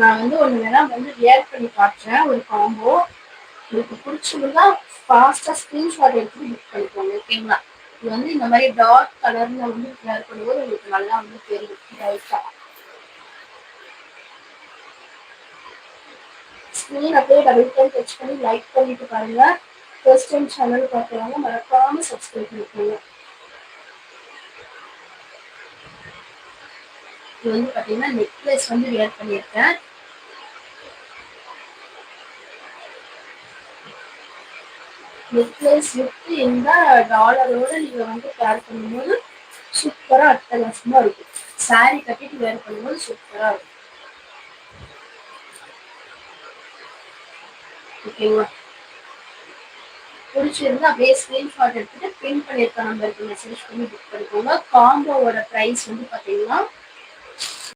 நான் வந்து ஒன்று வேணா வந்து வியர் பண்ணி காட்டுறேன், ஒரு காம்போ. உங்களுக்கு பிடிச்சிருந்தா ஃபாஸ்ட்டாக ஸ்க்ரீன்ஷாட் எடுத்து புக் பண்ணிக்கோங்க, ஓகேங்களா? இது வந்து இந்த மாதிரி டார்க் கலர்ல வந்து வியர் பண்ணும்போது உங்களுக்கு நல்லா வந்து தெரியும் லைட்டாக. ஸ்க்ரீன் அப்படியே டபுள் டைம் டச் பண்ணி லைக் பண்ணிட்டு பாருங்க. ஃபர்ஸ்ட் டைம் சேனல் பார்க்குறாங்க, மறக்காம சப்ஸ்கிரைப் பண்ணிக்கோங்க. இது வந்து பார்த்தீங்கன்னா நெக்லஸ் வந்து வியர் பண்ணியிருக்கேன். நெக்லஸ் வித் இந்த டாலரோட நீங்கள் வந்து பேர் பண்ணும்போது சூப்பராக அட்டகாசமாக இருக்கும். சாரீ கட்டிட்டு வேர் பண்ணும்போது சூப்பராக இருக்கும், ஓகேங்களா? பிடிச்சிருந்தா அப்படியே ஸ்க்ரீன்ஷாட் எடுத்துட்டு பின் பண்ணியிருக்க நம்பருக்கு மெசேஜ் பண்ணி புக் பண்ணிக்கோங்க. காம்போவோட ப்ரைஸ் வந்து பார்த்தீங்கன்னா